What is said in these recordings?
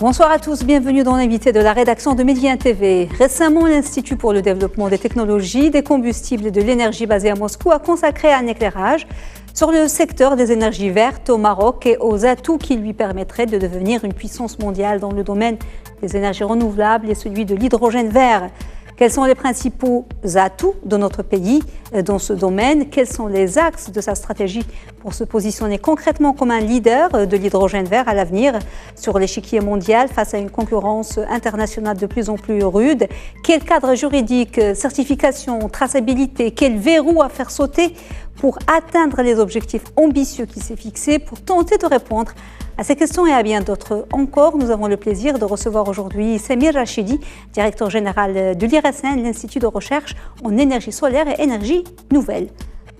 Bonsoir à tous, bienvenue dans l'invité de la rédaction de Média TV. Récemment, l'Institut pour le développement des technologies, des combustibles et de l'énergie basé à Moscou a consacré un éclairage sur le secteur des énergies vertes au Maroc et aux atouts qui lui permettraient de devenir une puissance mondiale dans le domaine des énergies renouvelables et celui de l'hydrogène vert. Quels sont les principaux atouts de notre pays dans ce domaine? Quels sont les axes de sa stratégie pour se positionner concrètement comme un leader de l'hydrogène vert à l'avenir sur l'échiquier mondial face à une concurrence internationale de plus en plus rude? Quel cadre juridique, certification, traçabilité, quel verrou à faire sauter pour atteindre les objectifs ambitieux qui s'est fixés? Pour tenter de répondre à ces questions et à bien d'autres encore, nous avons le plaisir de recevoir aujourd'hui Samir Rachidi, directeur général de l'IRSN, l'Institut de recherche en énergie solaire et énergie nouvelle.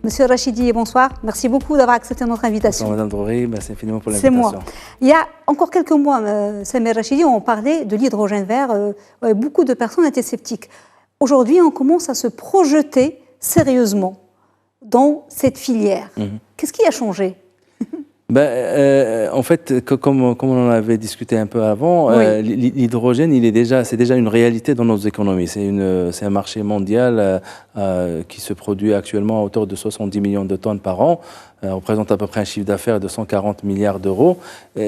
Monsieur Rachidi, bonsoir. Merci beaucoup d'avoir accepté notre invitation. Bonsoir Madame Drori, merci infiniment pour l'invitation. C'est moi. Il y a encore quelques mois, Samir Rachidi, on parlait de l'hydrogène vert. Beaucoup de personnes étaient sceptiques. Aujourd'hui, on commence à se projeter sérieusement dans cette filière. Qu'est-ce qui a changé? En fait, comme on en avait discuté un peu avant, oui. L'hydrogène, c'est déjà une réalité dans nos économies. C'est un marché mondial qui se produit actuellement à hauteur de 70 millions de tonnes par an. Représente à peu près un chiffre d'affaires de 140 milliards d'euros.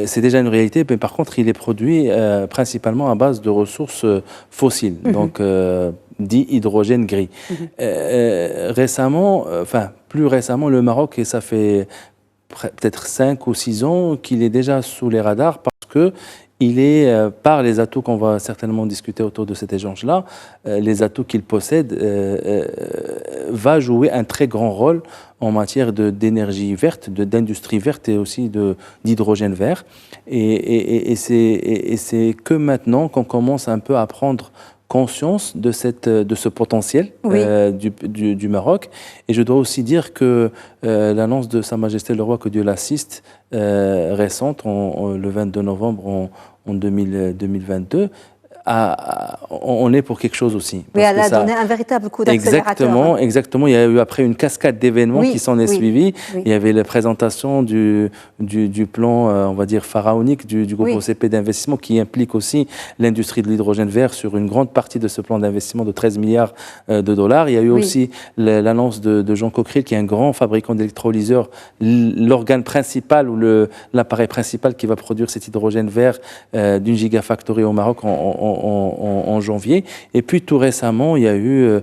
C'est déjà une réalité, mais par contre, il est produit principalement à base de ressources fossiles, donc dit hydrogène gris. Plus récemment, le Maroc, et ça fait peut-être 5 ou 6 ans qu'il est déjà sous les radars parce que il est, par les atouts qu'on va certainement discuter autour de cet échange-là, les atouts qu'il possède, va jouer un très grand rôle en matière d'énergie verte, d'industrie verte et aussi d'hydrogène vert. Et c'est que maintenant qu'on commence un peu à prendre conscience de ce potentiel oui. Du Maroc. Et je dois aussi dire que l'annonce de Sa Majesté le Roi, que Dieu l'assiste, récente, le 22 novembre en 2022, on est pour quelque chose aussi. Oui, elle a donné un véritable coup d'accélérateur. Exactement. Il y a eu après une cascade d'événements qui s'en est suivie. Oui. Il y avait la présentation du plan, on va dire, pharaonique du groupe OCP d'investissement qui implique aussi l'industrie de l'hydrogène vert sur une grande partie de ce plan d'investissement de 13 milliards de dollars. Il y a eu aussi l'annonce de Jean Cockerill, qui est un grand fabricant d'électrolyseurs, l'organe principal ou l'appareil principal qui va produire cet hydrogène vert d'une gigafactory au Maroc en janvier. Et puis tout récemment, il y a eu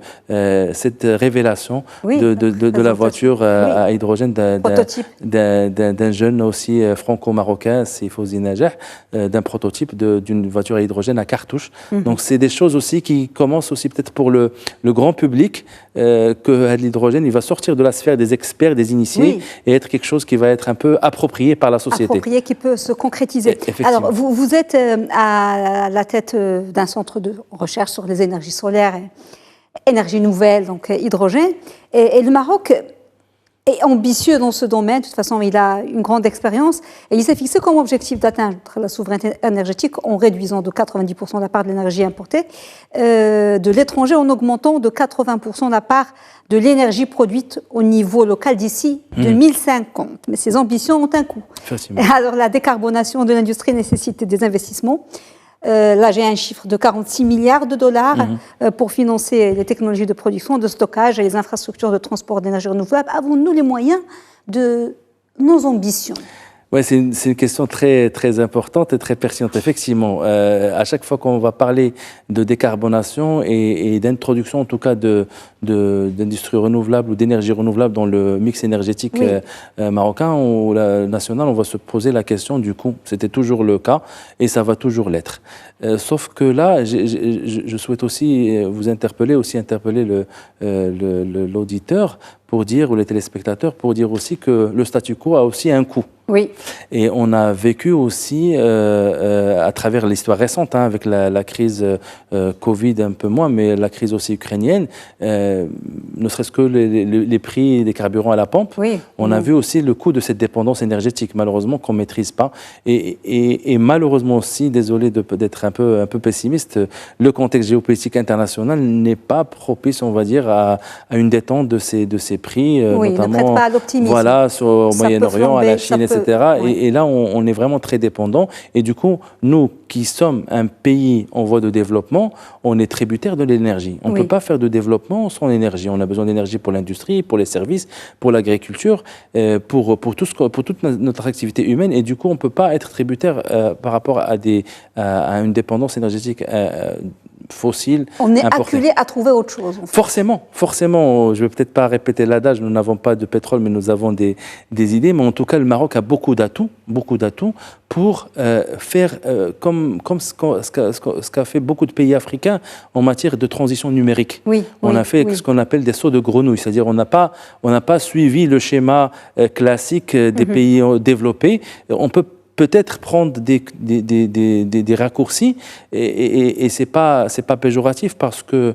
cette révélation de la voiture à hydrogène d'un jeune aussi franco-marocain, c'est Fawzi Najah, d'un prototype d'une voiture à hydrogène à cartouche. Donc c'est des choses aussi qui commencent aussi peut-être pour le grand public, que l'hydrogène, il va sortir de la sphère des experts, des initiés, et être quelque chose qui va être un peu approprié par la société. Approprié, qui peut se concrétiser. Alors, vous êtes à la tête d'un centre de recherche sur les énergies solaires et énergies nouvelles, donc hydrogène. Et le Maroc est ambitieux dans ce domaine. De toute façon, il a une grande expérience. Et il s'est fixé comme objectif d'atteindre la souveraineté énergétique en réduisant de 90% la part de l'énergie importée de l'étranger, en augmentant de 80% la part de l'énergie produite au niveau local d'ici 2050. Mais ces ambitions ont un coût. Alors, la décarbonation de l'industrie nécessite des investissements. Là, j'ai un chiffre de 46 milliards de dollars pour financer les technologies de production, de stockage et les infrastructures de transport d'énergie renouvelable. Avons-nous les moyens de nos ambitions ? Oui, c'est une question très, très importante et très pertinente. Effectivement, à chaque fois qu'on va parler de décarbonation et d'introduction, en tout cas, d'industrie renouvelable ou d'énergie renouvelable dans le mix énergétique marocain ou national, on va se poser la question du coût. C'était toujours le cas et ça va toujours l'être. Sauf que là, je souhaite aussi vous interpeller l'auditeur pour dire, ou les téléspectateurs, pour dire aussi que le statu quo a aussi un coût. Oui. Et on a vécu aussi, à travers l'histoire récente, avec la crise Covid un peu moins, mais la crise aussi ukrainienne, ne serait-ce que les prix des carburants à la pompe, on a vu aussi le coût de cette dépendance énergétique, malheureusement, qu'on ne maîtrise pas. Et malheureusement aussi, désolé d'être un peu pessimiste, le contexte géopolitique international n'est pas propice, on va dire, à une détente de ces prix, notamment ne prête pas à l'optimisme. Voilà, au Moyen-Orient, à la Chine, etc. Et là, on est vraiment très dépendant. Et du coup, nous qui sommes un pays en voie de développement, on est tributaire de l'énergie. On ne peut pas faire de développement sans énergie. On a besoin d'énergie pour l'industrie, pour les services, pour l'agriculture, pour toute notre activité humaine. Et du coup, on ne peut pas être tributaire par rapport à une dépendance énergétique fossile. On est acculé à trouver autre chose. En fait. Forcément. Je ne vais peut-être pas répéter l'adage, nous n'avons pas de pétrole, mais nous avons des idées. Mais en tout cas, le Maroc a beaucoup d'atouts pour faire comme ce qu'a fait beaucoup de pays africains en matière de transition numérique. On a fait ce qu'on appelle des sauts de grenouille, c'est-à-dire on n'a pas suivi le schéma classique des pays développés. On peut-être prendre des raccourcis et c'est pas péjoratif parce que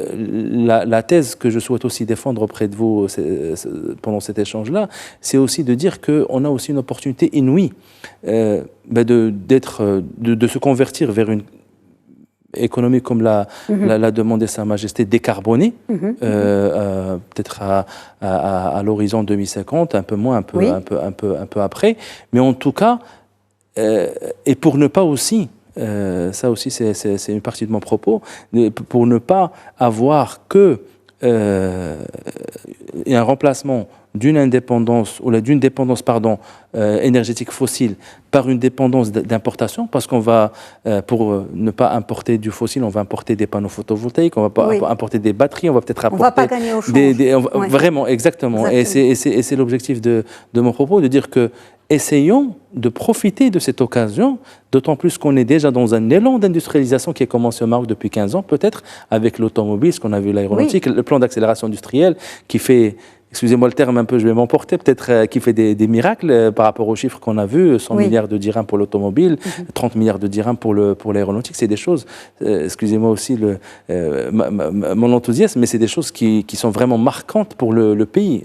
la thèse que je souhaite aussi défendre auprès de vous pendant cet échange-là, c'est aussi de dire qu'on a aussi une opportunité inouïe de se convertir vers une économie comme l'a demandé Sa Majesté, décarbonée, peut-être à l'horizon 2050, un peu moins, un peu après. Mais en tout cas, et pour ne pas aussi, ça aussi c'est une partie de mon propos, pour ne pas avoir que un remplacement d'une dépendance énergétique fossile par une dépendance d'importation, parce qu'on va, pour ne pas importer du fossile, on va importer des panneaux photovoltaïques, on va pas importer des batteries, on va peut-être apporter... On ne va pas gagner au change. Vraiment, exactement. Et c'est l'objectif de mon propos, de dire que essayons de profiter de cette occasion, d'autant plus qu'on est déjà dans un élan d'industrialisation qui a commencé au Maroc depuis 15 ans, peut-être, avec l'automobile, ce qu'on a vu l'aéronautique, le plan d'accélération industrielle qui fait... Excusez-moi le terme un peu, je vais m'emporter, peut-être qui fait des miracles par rapport aux chiffres qu'on a vus, 100 milliards de dirhams pour l'automobile, 30 milliards de dirhams pour l'aéronautique, c'est des choses, excusez-moi aussi mon enthousiasme, mais c'est des choses qui sont vraiment marquantes pour le pays.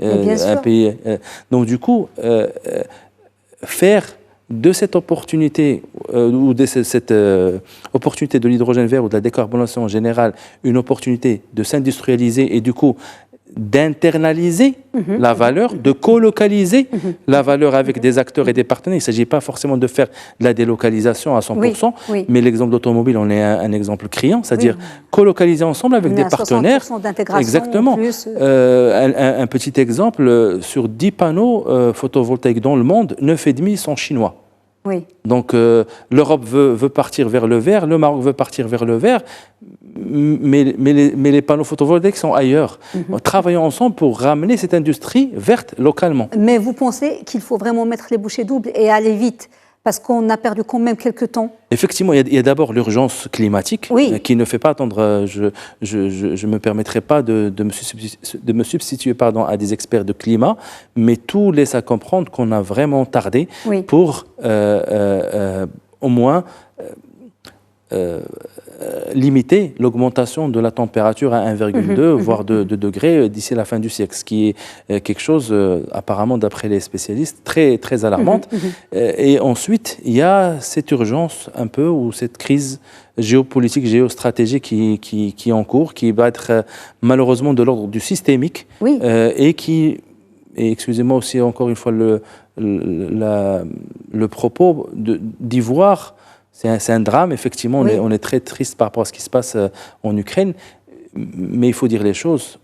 Pays donc du coup, faire de cette opportunité, ou de cette opportunité de l'hydrogène vert ou de la décarbonation en général, une opportunité de s'industrialiser et du coup, d'internaliser la valeur, de colocaliser la valeur avec des acteurs et des partenaires. Il ne s'agit pas forcément de faire de la délocalisation à 100%, mais l'exemple d'automobile, on est un exemple criant, c'est-à-dire colocaliser ensemble avec des partenaires. 60% d'intégration. Exactement. Un petit exemple, sur 10 panneaux photovoltaïques dans le monde, 9,5 sont chinois. Donc l'Europe veut partir vers le vert, le Maroc veut partir vers le vert, mais les panneaux photovoltaïques sont ailleurs. Travaillons ensemble pour ramener cette industrie verte localement. Mais vous pensez qu'il faut vraiment mettre les bouchées doubles et aller vite, parce qu'on a perdu quand même quelques temps? Effectivement, il y a d'abord l'urgence climatique qui ne fait pas attendre. Je me permettrai pas de me substituer à des experts de climat, mais tout laisse à comprendre qu'on a vraiment tardé pour au moins limiter l'augmentation de la température à 1,2 voire 2 degrés d'ici la fin du siècle, ce qui est quelque chose apparemment d'après les spécialistes très très alarmante. Et ensuite il y a cette urgence un peu, ou cette crise géopolitique, géostratégique qui est en cours, qui va être malheureusement de l'ordre du systémique et excusez-moi aussi encore une fois le propos d'y voir. C'est un drame, effectivement, on est très triste par rapport à ce qui se passe en Ukraine, mais il faut dire les choses.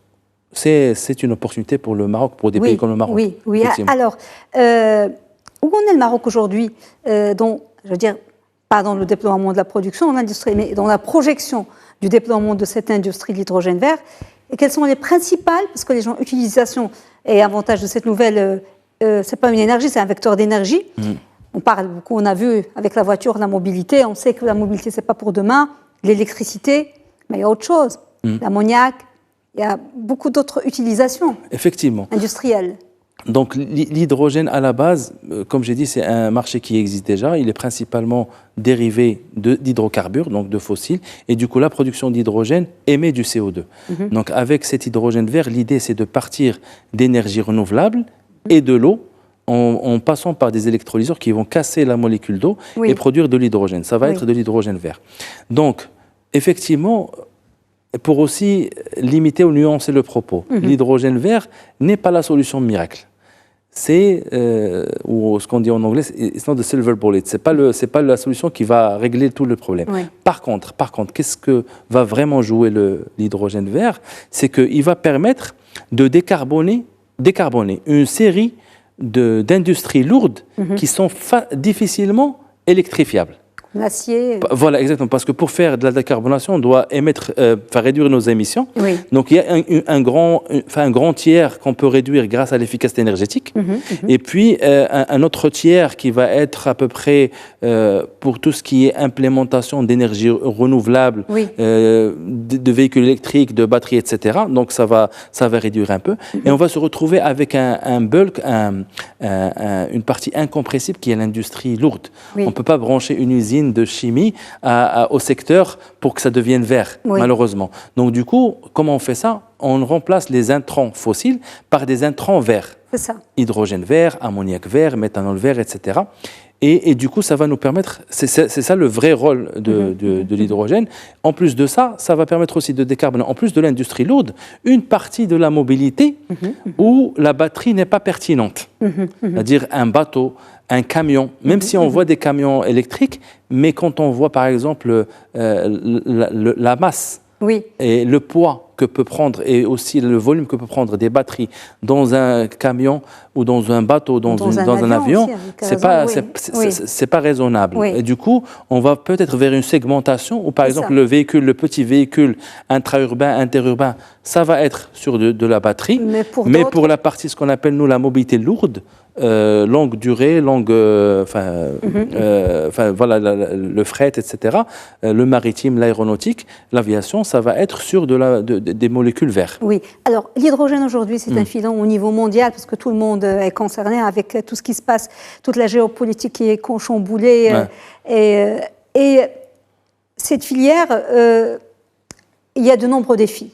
C'est une opportunité pour le Maroc, pour des pays comme le Maroc. Oui. Alors, où en est le Maroc aujourd'hui pas dans le déploiement de la production, dans l'industrie, mais dans la projection du déploiement de cette industrie de l'hydrogène vert? Et quelles sont les principales, parce que les gens, utilisation et avantage de cette nouvelle, c'est pas une énergie, c'est un vecteur d'énergie. On parle beaucoup, on a vu avec la voiture, la mobilité, on sait que la mobilité, c'est pas pour demain, l'électricité, mais il y a autre chose, l'ammoniac, il y a beaucoup d'autres utilisations industrielles. Donc l'hydrogène à la base, comme j'ai dit, c'est un marché qui existe déjà, il est principalement dérivé d'hydrocarbures, donc de fossiles, et du coup la production d'hydrogène émet du CO2. Donc avec cet hydrogène vert, l'idée c'est de partir d'énergie renouvelable et de l'eau, en passant par des électrolyseurs qui vont casser la molécule d'eau et produire de l'hydrogène. Ça va être de l'hydrogène vert. Donc, effectivement, pour aussi limiter ou nuancer le propos. L'hydrogène vert n'est pas la solution miracle. C'est, ou ce qu'on dit en anglais, it's not the silver bullet. C'est pas la solution qui va régler tout le problème. Oui. Par contre, qu'est-ce que va vraiment jouer l'hydrogène vert? C'est qu'il va permettre de décarboner une série d'industries lourdes qui sont difficilement électrifiables. L'acier. Voilà, exactement. Parce que pour faire de la décarbonation, on doit réduire nos émissions. Oui. Donc, il y a un grand tiers qu'on peut réduire grâce à l'efficacité énergétique. Et puis, un autre tiers qui va être à peu près pour tout ce qui est implémentation d'énergie renouvelable, de véhicules électriques, de batteries, etc. Donc, ça va réduire un peu. Et on va se retrouver avec un bulk, une partie incompressible qui est l'industrie lourde. Oui. On ne peut pas brancher une usine de chimie au secteur pour que ça devienne vert, malheureusement. Donc, du coup, comment on fait ça? On remplace les intrants fossiles par des intrants verts. C'est ça. Hydrogène vert, ammoniac vert, méthanol vert, etc. Et du coup, ça va nous permettre, c'est ça le vrai rôle de l'hydrogène. En plus de ça, ça va permettre aussi de décarboner, en plus de l'industrie lourde, une partie de la mobilité où la batterie n'est pas pertinente. C'est-à-dire un bateau, un camion, même si on voit des camions électriques, mais quand on voit par exemple la masse et le poids que peut prendre et aussi le volume que peut prendre des batteries dans un camion ou dans un bateau, dans un avion, c'est pas raisonnable. Oui. Et du coup, on va peut-être vers une segmentation où par exemple le petit véhicule intra-urbain, interurbain, ça va être sur de la batterie, mais pour la partie ce qu'on appelle nous la mobilité lourde, longue durée, voilà, le fret, etc., le maritime, l'aéronautique, l'aviation, ça va être sur des molécules vertes. Oui. Alors, l'hydrogène aujourd'hui, c'est un filon au niveau mondial parce que tout le monde est concerné avec tout ce qui se passe, toute la géopolitique qui est chamboulée. Et cette filière, il y a de nombreux défis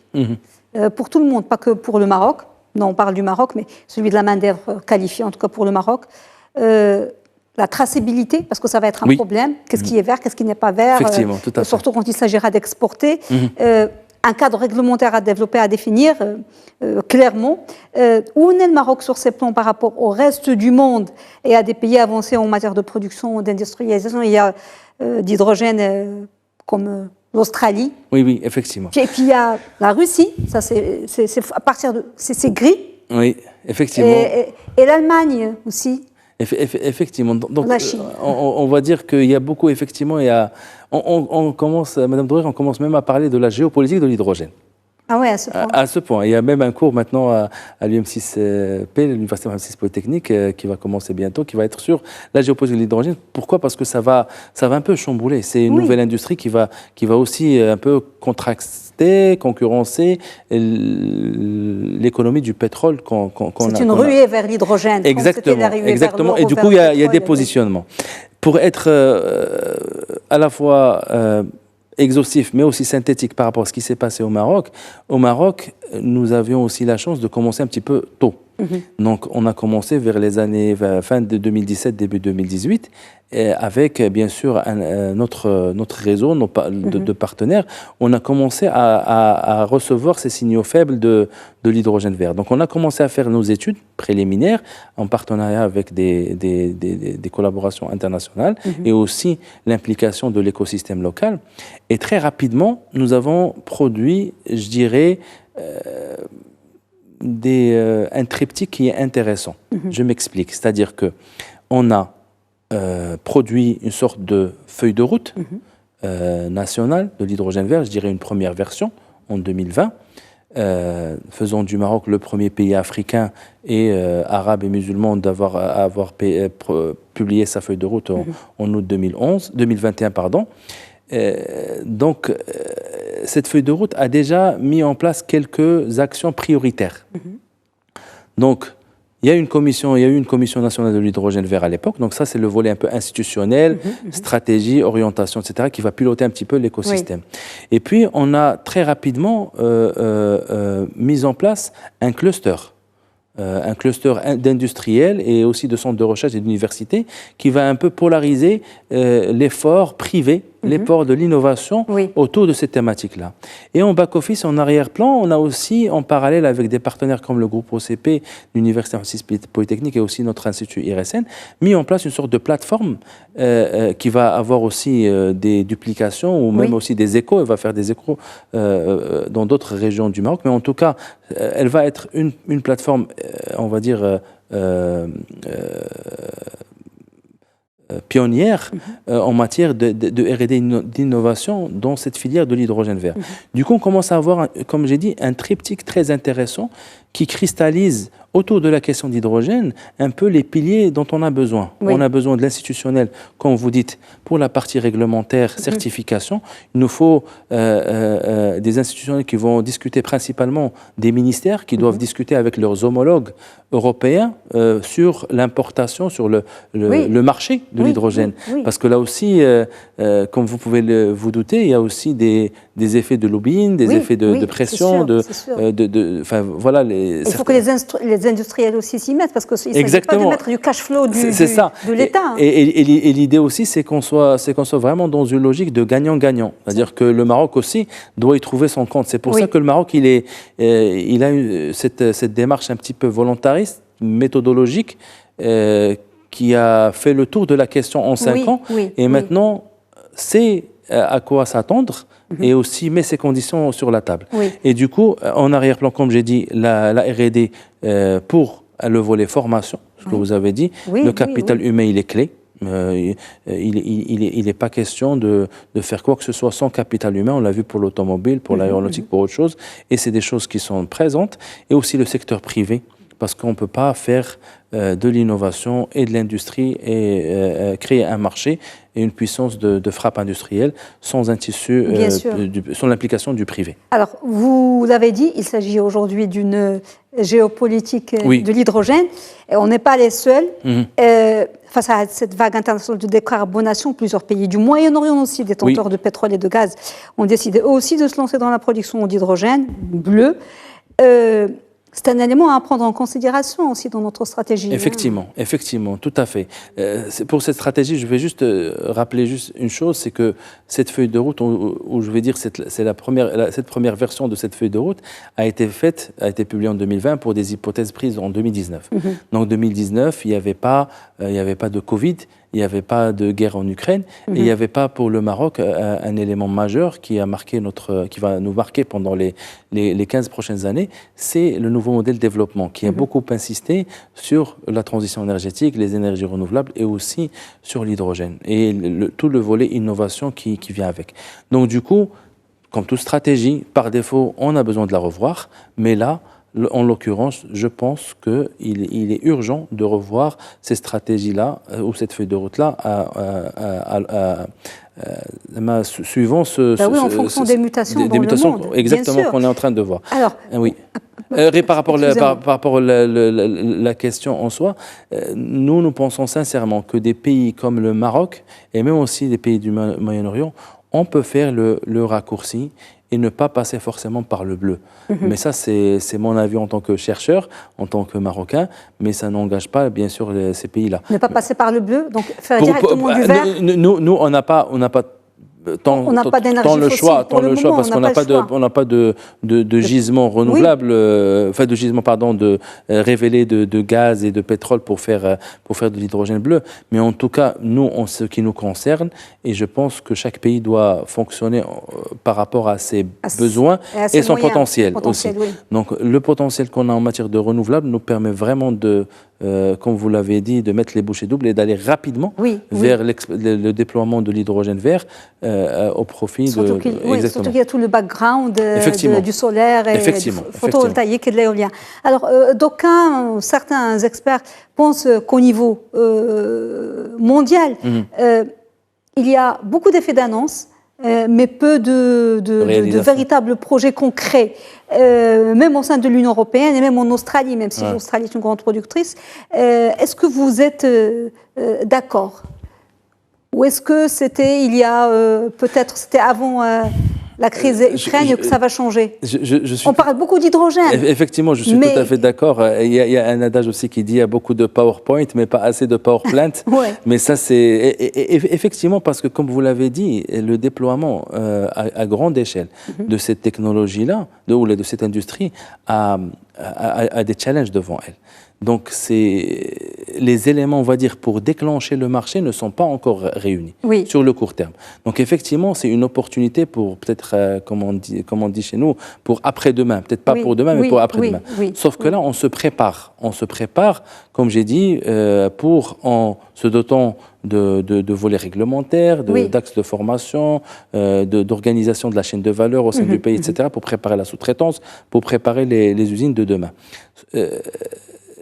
pour tout le monde, pas que pour le Maroc. Non, on parle du Maroc, mais celui de la main-d'œuvre qualifiée, en tout cas pour le Maroc. La traçabilité, parce que ça va être un problème. Qu'est-ce qui est vert, qu'est-ce qui n'est pas vert? Effectivement, tout à fait. Surtout quand il s'agira d'exporter. Un cadre réglementaire à développer, à définir clairement. Où en est le Maroc sur ces plans par rapport au reste du monde et à des pays avancés en matière de production, d'industrialisation? Il y a d'hydrogène comme l'Australie. Oui, effectivement. Et puis il y a la Russie, ça c'est à partir de c'est gris. Oui, effectivement. Et l'Allemagne aussi. Effectivement. Donc on va dire qu'il y a beaucoup, effectivement, on commence, Madame Drouer, on commence même à parler de la géopolitique de l'hydrogène. Ah ouais, à ce point. À ce point. Il y a même un cours maintenant à l'UM6P, l'Université M6 Polytechnique, qui va commencer bientôt, qui va être sur la géopolitique de l'hydrogène. Pourquoi? Parce que ça va un peu chambouler. C'est une nouvelle industrie qui va aussi un peu concurrencer l'économie du pétrole C'est une ruée vers l'hydrogène. Exactement. Et du coup, il y a des positionnements. Pour être à la fois exhaustif, mais aussi synthétique par rapport à ce qui s'est passé au Maroc, nous avions aussi la chance de commencer un petit peu tôt. Donc, on a commencé vers les années fin de 2017, début 2018, avec bien sûr notre réseau de partenaires. On a commencé à recevoir ces signaux faibles de l'hydrogène vert. Donc, on a commencé à faire nos études préliminaires en partenariat avec des collaborations internationales et aussi l'implication de l'écosystème local. Et très rapidement, nous avons produit, je dirais, un triptyque qui est intéressant. Je m'explique. C'est-à-dire qu'on a produit une sorte de feuille de route nationale de l'hydrogène vert, je dirais une première version en 2020, faisant du Maroc le premier pays africain et arabe et musulman d'avoir publié sa feuille de route en août 2021. Donc, cette feuille de route a déjà mis en place quelques actions prioritaires. Donc, il y a eu une commission nationale de l'hydrogène vert à l'époque. Donc ça, c'est le volet un peu institutionnel, stratégie, orientation, etc., qui va piloter un petit peu l'écosystème. Et puis, on a très rapidement mis en place un cluster d'industriels et aussi de centres de recherche et d'universités qui va un peu polariser l'effort privé l'effort de l'innovation autour de ces thématiques-là. Et en back-office, en arrière-plan, on a aussi, en parallèle avec des partenaires comme le groupe OCP, l'Université Francis Polytechnique et aussi notre institut IRSN, mis en place une sorte de plateforme qui va avoir aussi des duplications ou même aussi des échos. Elle va faire des échos dans d'autres régions du Maroc. Mais en tout cas, elle va être une plateforme, on va dire, pionnière en matière de R&D d'innovation dans cette filière de l'hydrogène vert. Du coup, on commence à avoir, comme j'ai dit, un triptyque très intéressant qui cristallise autour de la question d'hydrogène un peu les piliers dont on a besoin. On a besoin de l'institutionnel, comme vous dites, pour la partie réglementaire, certification. Il nous faut des institutionnels qui vont discuter principalement des ministères, qui doivent discuter avec leurs homologues européens sur l'importation, sur le marché de l'hydrogène. Parce que là aussi, comme vous pouvez vous douter, il y a aussi des effets de lobbying, des effets de pression. Voilà, il faut que les industriels aussi s'y mettent, parce qu'il ne s'agit pas de mettre du cash flow de l'État. Et l'idée aussi, c'est qu'on soit vraiment dans une logique de gagnant-gagnant. C'est-à-dire que le Maroc aussi doit y trouver son compte. C'est pour ça que le Maroc, il a eu cette démarche un petit peu volontariste, méthodologique, qui a fait le tour de la question en 5 ans. Et maintenant, c'est à quoi s'attendre. Et aussi met ses conditions sur la table. Et du coup, en arrière-plan, comme j'ai dit, la R&D pour le volet formation, ce que vous avez dit, le capital humain, il est clé. Il n'est pas question de faire quoi que ce soit sans capital humain. On l'a vu pour l'automobile, pour l'aéronautique, pour autre chose. Et c'est des choses qui sont présentes. Et aussi le secteur privé, parce qu'on ne peut pas faire de l'innovation et de l'industrie et créer un marché et une puissance de frappe industrielle sans un tissu, sans l'implication du privé. Alors, vous l'avez dit, il s'agit aujourd'hui d'une géopolitique de l'hydrogène. On n'est pas les seuls. Face à cette vague internationale de décarbonation, plusieurs pays du Moyen-Orient aussi, détenteurs de pétrole et de gaz, ont décidé eux aussi de se lancer dans la production d'hydrogène bleu. C'est un élément à prendre en considération aussi dans notre stratégie. Effectivement, tout à fait. Pour cette stratégie, je vais juste rappeler une chose, c'est que cette feuille de route, où je vais dire cette première version de cette feuille de route a été publiée en 2020 pour des hypothèses prises en 2019. Donc 2019, il n'y avait pas de Covid. Il n'y avait pas de guerre en Ukraine et il n'y avait pas pour le Maroc un élément majeur qui va nous marquer pendant les 15 prochaines années, c'est le nouveau modèle de développement qui a beaucoup insisté sur la transition énergétique, les énergies renouvelables et aussi sur l'hydrogène et tout le volet innovation qui vient avec. Donc du coup, comme toute stratégie, par défaut, on a besoin de la revoir, mais là, en l'occurrence, je pense qu'il est urgent de revoir ces stratégies-là ou cette feuille de route-là suivant en fonction des mutations dans le monde. Exactement, qu'on est en train de voir. Alors, par rapport à la question en soi, nous pensons sincèrement que des pays comme le Maroc et même aussi des pays du Moyen-Orient, on peut faire le raccourci et ne pas passer forcément par le bleu. Mais ça, c'est mon avis en tant que chercheur, en tant que Marocain, mais ça n'engage pas, bien sûr, ces pays-là. Ne pas passer par le bleu, donc faire directement du vert. Nous, on n'a pas tant le choix, parce qu'on n'a pas de gisement renouvelable, de gisement révélé de gaz et de pétrole pour faire de l'hydrogène bleu. Mais en tout cas, nous, en ce qui nous concerne, et je pense que chaque pays doit fonctionner par rapport à ses besoins et son potentiel aussi. Donc, le potentiel qu'on a en matière de renouvelable nous permet vraiment comme vous l'avez dit, de mettre les bouchées doubles et d'aller rapidement vers le déploiement de l'hydrogène vert au profit surtout qu'il y a tout le background du solaire et du photovoltaïque et de l'éolien. Alors, certains experts pensent qu'au niveau mondial, il y a beaucoup d'effets d'annonce, mais peu de véritables projets concrets, même au sein de l'Union européenne et même en Australie, même si l'Australie est une grande productrice. Est-ce que vous êtes d'accord ? Ou est-ce que c'était avant la crise craigne que ça va changer. On parle beaucoup d'hydrogène. Effectivement, je suis tout à fait d'accord. Il y a un adage aussi qui dit il y a beaucoup de PowerPoint, mais pas assez de PowerPlant. Ouais. Mais ça, c'est effectivement parce que, comme vous l'avez dit, le déploiement à grande échelle de cette technologie-là, de cette industrie, a des challenges devant elle. Donc, les éléments, on va dire, pour déclencher le marché ne sont pas encore réunis sur le court terme. Donc, effectivement, c'est une opportunité pour peut-être, comme on dit chez nous, pour après-demain. Peut-être pas pour demain, mais pour après-demain. Sauf que là, on se prépare. On se prépare, comme j'ai dit, en se dotant de volets réglementaires, d'axes de formation, d'organisation de la chaîne de valeur au sein du pays, etc., pour préparer la sous-traitance, pour préparer les usines de demain.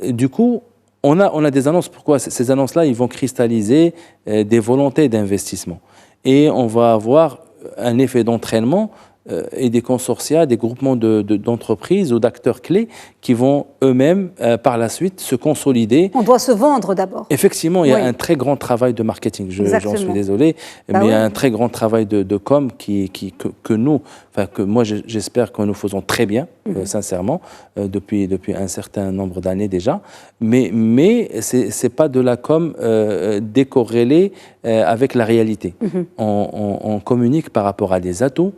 Du coup, on a des annonces. Pourquoi ces annonces-là, ils vont cristalliser des volontés d'investissement. Et on va avoir un effet d'entraînement et des consortia, des groupements d'entreprises ou d'acteurs clés qui vont eux-mêmes, par la suite, se consolider. On doit se vendre d'abord. Effectivement, il y a un très grand travail de marketing, j'en suis désolé, mais il y a un très grand travail de com que nous, que moi j'espère que nous faisons très bien, sincèrement, depuis un certain nombre d'années déjà, mais c'est pas de la com décorrélée avec la réalité. On communique par rapport à des atouts,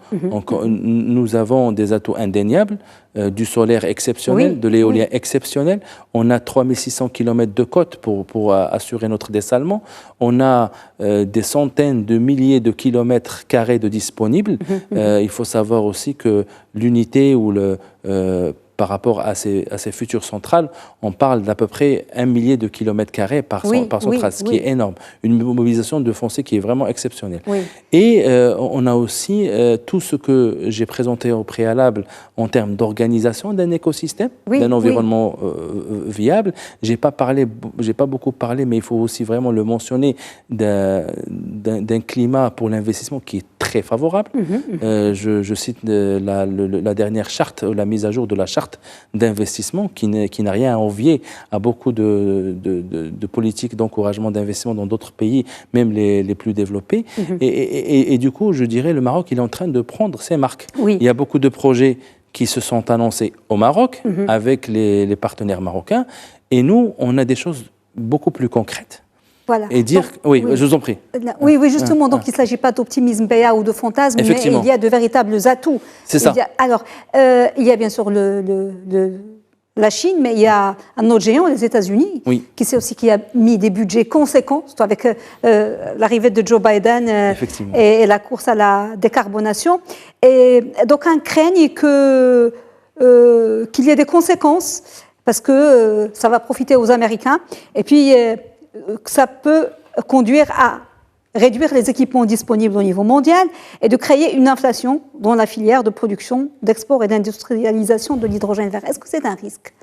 nous avons des atouts indéniables, du solaire exceptionnel, de l'éolien exceptionnel. On a 3600 km de côte pour assurer notre dessalement. On a des centaines de milliers de kilomètres carrés de disponibles. Il faut savoir aussi que l'unité ou par rapport à ces futures centrales, on parle d'à peu près 1 millier de kilomètres carrés par centrale, ce qui est énorme. Une mobilisation de foncier qui est vraiment exceptionnelle. Et on a aussi tout ce que j'ai présenté au préalable en termes d'organisation d'un écosystème, d'un environnement viable. J'ai pas beaucoup parlé, mais il faut aussi vraiment le mentionner, d'un climat pour l'investissement qui est très favorable. Je cite la dernière charte, la mise à jour de la charte d'investissement qui n'a rien à envier à beaucoup de politiques d'encouragement d'investissement dans d'autres pays, même les plus développés. Et du coup, je dirais, le Maroc, il est en train de prendre ses marques. Il y a beaucoup de projets qui se sont annoncés au Maroc avec les partenaires marocains. Et nous, on a des choses beaucoup plus concrètes. Voilà. Et dire... Donc, je vous en prie. Oui, justement, donc il ne s'agit pas d'optimisme béat ou de fantasme, mais il y a de véritables atouts. C'est ça. Il y a bien sûr la Chine, mais il y a un autre géant, les États-Unis, qui a mis des budgets conséquents, surtout avec l'arrivée de Joe Biden et la course à la décarbonation. Et donc, on craigne qu'il y ait des conséquences, parce que ça va profiter aux Américains. Et puis... que ça peut conduire à réduire les équipements disponibles au niveau mondial et de créer une inflation dans la filière de production, d'export et d'industrialisation de l'hydrogène vert. Est-ce que c'est un risque ?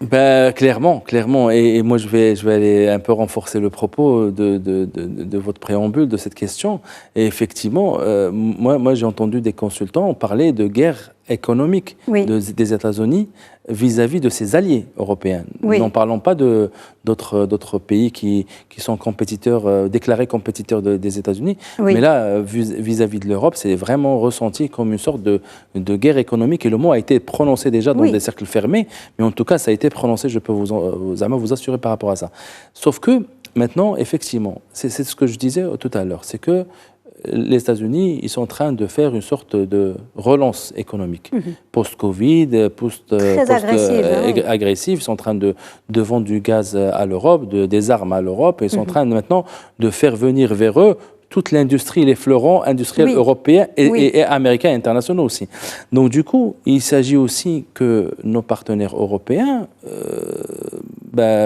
Clairement. Et moi, je vais aller un peu renforcer le propos de votre préambule, de cette question. Et effectivement, moi j'ai entendu des consultants parler de guerre économique des États-Unis vis-à-vis de ses alliés européens. N'en parlons pas d'autres pays qui sont compétiteurs, déclarés compétiteurs des États-Unis. Mais là, vis-à-vis de l'Europe, c'est vraiment ressenti comme une sorte de guerre économique. Et le mot a été prononcé déjà dans des cercles fermés. Mais en tout cas, ça a été prononcé, je peux vous assurer par rapport à ça. Sauf que maintenant, effectivement, c'est ce que je disais tout à l'heure, c'est que les États-Unis, ils sont en train de faire une sorte de relance économique. Post-Covid, agressive. Ils sont en train de vendre du gaz à l'Europe, des armes à l'Europe. Et ils sont en train maintenant de faire venir vers eux toute l'industrie, les fleurons industriels européens et américains et internationaux aussi. Donc du coup, il s'agit aussi que nos partenaires européens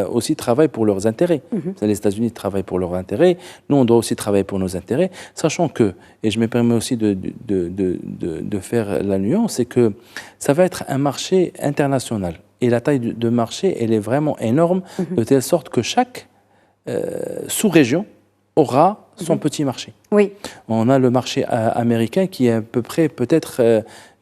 aussi travaillent pour leurs intérêts. Les États-Unis travaillent pour leurs intérêts, nous on doit aussi travailler pour nos intérêts, sachant que, et je me permets aussi de faire la nuance, c'est que ça va être un marché international. Et la taille de marché, elle est vraiment énorme, de telle sorte que chaque sous-région aura son petit marché. On a le marché américain qui est à peu près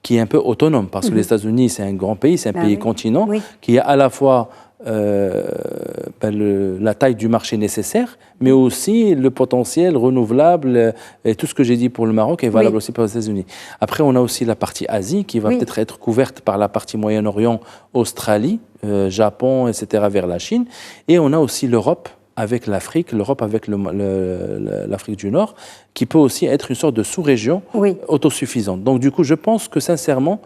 qui est un peu autonome, parce que les États-Unis, c'est un grand pays, c'est un pays continent, qui est à la fois la taille du marché nécessaire, mais aussi le potentiel renouvelable et tout ce que j'ai dit pour le Maroc est valable aussi pour les États-Unis. Après, on a aussi la partie Asie qui va peut-être être couverte par la partie Moyen-Orient, Australie, Japon, etc. vers la Chine. Et on a aussi l'Europe avec l'Afrique, l'Europe avec l'Afrique du Nord, qui peut aussi être une sorte de sous-région autosuffisante. Donc du coup, je pense que sincèrement,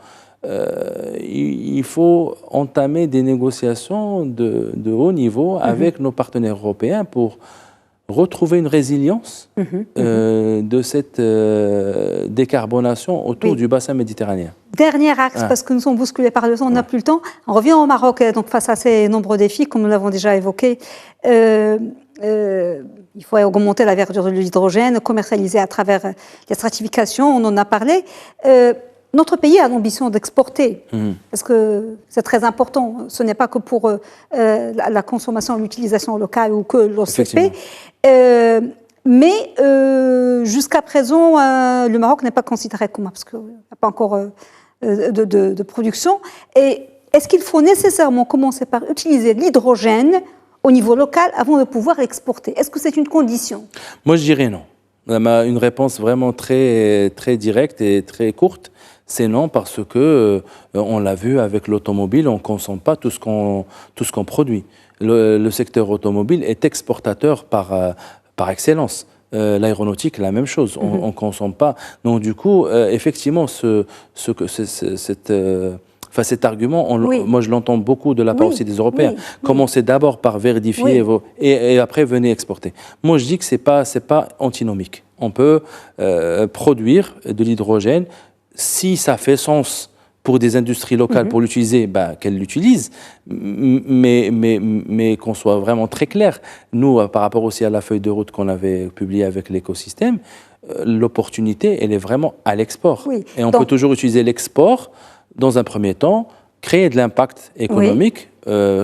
il faut entamer des négociations de haut niveau avec nos partenaires européens pour retrouver une résilience de cette décarbonation autour du bassin méditerranéen. Dernier axe, parce que nous sommes bousculés par le temps, on n'a plus le temps. On revient au Maroc, donc face à ces nombreux défis, comme nous l'avons déjà évoqué. Il faut augmenter la verdure de l'hydrogène, commercialiser à travers la stratification, on en a parlé. Notre pays a l'ambition d'exporter, parce que c'est très important. Ce n'est pas que pour la consommation, l'utilisation locale ou que l'OCP. Mais jusqu'à présent, le Maroc n'est pas considéré comme, parce qu'il n'y a pas encore de production. Et est-ce qu'il faut nécessairement commencer par utiliser l'hydrogène au niveau local avant de pouvoir l'exporter? Est-ce que c'est une condition? Moi, je dirais non. Une réponse vraiment très, très directe et très courte. C'est non, parce que on l'a vu avec l'automobile, on ne consomme pas tout ce qu'on produit. Le secteur automobile est exportateur par excellence. L'aéronautique, la même chose, on ne consomme pas. Donc du coup, effectivement, cet argument, moi je l'entends beaucoup de la part aussi des Européens. Commencez d'abord par vérifier et après venez exporter. Moi je dis que c'est pas antinomique. On peut produire de l'hydrogène si ça fait sens pour des industries locales pour l'utiliser, qu'elles l'utilisent, mais qu'on soit vraiment très clair. Nous, par rapport aussi à la feuille de route qu'on avait publiée avec l'écosystème, l'opportunité, elle est vraiment à l'export. Et on peut toujours utiliser l'export dans un premier temps, créer de l'impact économique,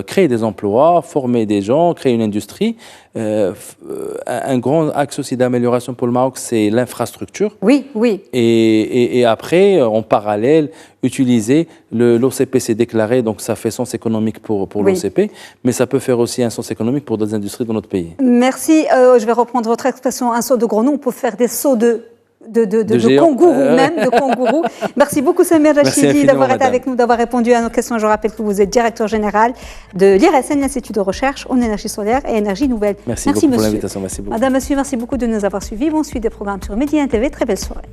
créer des emplois, former des gens, créer une industrie. Un grand axe aussi d'amélioration pour le Maroc, c'est l'infrastructure. Et après, en parallèle, utiliser l'OCP, c'est déclaré, donc ça fait sens économique pour l'OCP, mais ça peut faire aussi un sens économique pour d'autres industries dans notre pays. Merci. Je vais reprendre votre expression, un saut de grenouille. On peut faire des sauts de kangourou même, de kangourou. Merci beaucoup Samir Rachidi d'avoir été avec nous, d'avoir répondu à nos questions. Je rappelle que vous êtes directeur général de l'IRSN, l'Institut de recherche en énergie solaire et énergie nouvelle. Merci beaucoup pour l'invitation. Merci beaucoup. Madame, monsieur, merci beaucoup de nous avoir suivis. On suit des programmes sur Média TV. Très belle soirée.